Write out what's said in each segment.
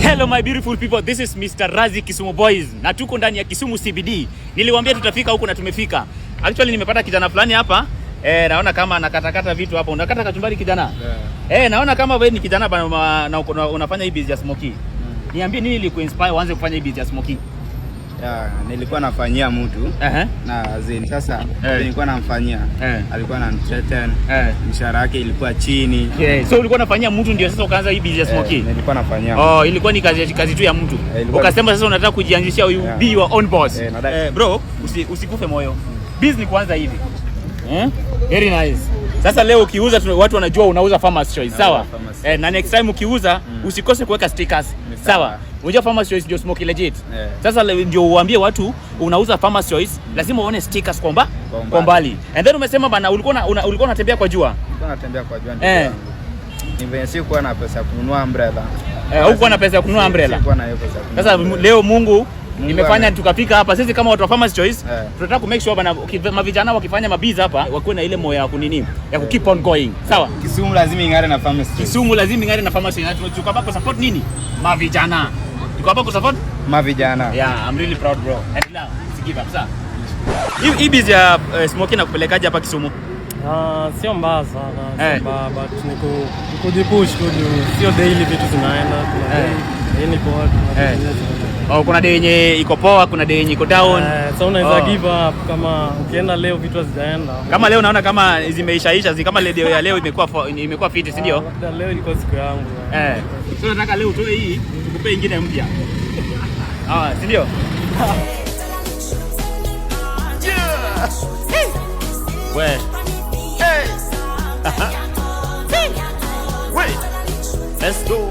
Hello my beautiful people, this is Mr. Razi Kisumu Boys. Na tuko ndani ya Kisumu CBD. Niliwaambia tutafika huko na tumefika. Actually nimepata kijana fulani hapa. Naona kama anakatakata vitu hapa. Unakata kachumbari kijana? Yeah. Naona kama wewe ni kijana na unafanya hii business ya smoky. Niambie nini ilikuinspire uanze kufanya hii business ya smoky? Nilikuwa nafanyia mtu na zeni sasa nilikuwa namfanyia alikuwa ananitreten mshahara yake ilikuwa chini. So ulikuwa unafanyia mtu ndio sasa ukaanza hii business ya smoky? Nilikuwa nafanyia. Ilikuwa ni kazi tu ya mtu. Ukasema sasa unataka kujianzishia be your own boss. Bro, usikufe moyo. Business kwanza hivi. Very nice. Sasa leo ukiuza watu wanajua unauza Farmers Choice, sawa? Na next time ukiuza usikose kuweka stickers. Sawa? Unajua Farmers Choice ndio smoky legit. Sasa ndio uambie watu unauza Farmers Choice, lazima uone stickers kwa mbali. And then umesema bana ulikuwa unatembea kwa jua. Nilikuwa natembea kwa jua ndio. Sikuwa na pesa ya kununua umbrella. Haukuwa na pesa ya kununua umbrella. Sikuwa na hiyo pesa. Sasa leo Mungu imefanya tukafika hapa. Sisi kama watu wa Farmers Choice tunataka ku make sure bana mavijana wakifanya mabiza hapa wakuwe na ile moyo ya kunini ya ku keep on going. Sawa? Kisumu lazima ingare na Farmers Choice. Kisumu lazima ingare na Farmers Choice. Tunachukua hapa support nini? Mavijana. Tuko hapa ku support mavijana. Yeah, I'm really proud bro. And now, give up, sir. Hii business ya smoky na kupelekaje hapa Kisumu? Sio mbaya sana. But niko jipush tu, sio daily vitu zinaenda. Ni poa. Kuna day yenye iko poa, kuna day yenye iko down. So unaweza give up kama ukienda leo vitu hazijaenda. Kama leo naona kama zimeishaisha, kama leo ya leo imekuwa fit, si ndio? Leo ilikuwa siku yangu. So nataka leo utoe hii, tukupe nyingine mpya. Si ndio? Let's go.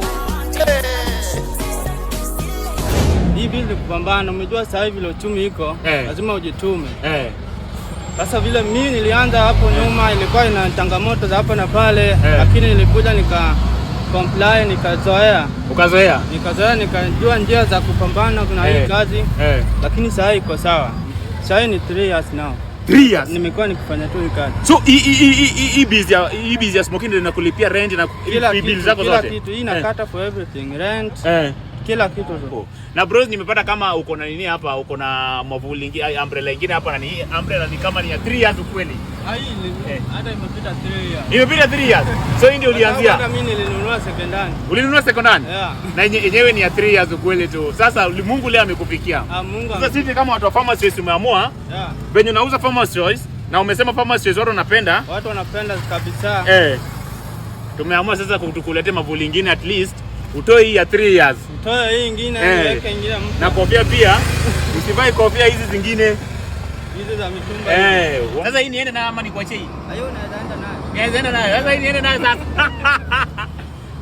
Hii vile kupambana, umejua sasa hivi vile uchumi iko, lazima ujitume. Sasa vile mimi nilianza hapo nyuma ilikuwa ina changamoto za hapa na pale, lakini nilikuja nika comply, nikazoea. Ukazoea? Nikazoea, nikajua njia za kupambana kuna hii kazi. Lakini sasa iko sawa. Sasa ni 3 years now. 3 years nimekuwa nikifanya tu hii kazi. So hii business ya smoking ndio inakulipia rent na bills zako zote. Kila kitu hii nakata for everything, rent. Kila kitu tu. Na bros, nimepata kama uko na nini hapa, uko na mwavuli nyingine, umbrella nyingine hapa, na ni umbrella ni kama ni ya 3 years kweli. Hata imepita 3 years. Imepita 3 years. So hii ndio ulianzia? Hata mimi nilinunua second hand. Ulinunua second hand? Yeah. Na yenyewe ni ya 3 years kweli tu. Sasa Mungu leo amekufikia. Mungu. Sasa sisi kama watu wa Farmers Choice tumeamua, venye unauza Farmers Choice na umesema Farmers Choice watu wanapenda. Watu wanapenda kabisa. Tumeamua sasa kutukuletea mavuli nyingine, at least utoe hii ya 3 years. Utoe hii nyingine, niweke nyingine mpya. Na kofia pia, usivai kofia hizi zingine. Hizi za mitumba. Sasa hii niende na ama nikuachie hii? Hayo unaweza enda nayo. Unaweza enda nayo. Sasa hii niende nayo sasa.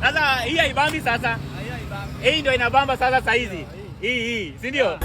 Sasa hii haibambi sasa. Haibambi. Hii ndio inabamba sasa saa hizi. Hii, si ndio?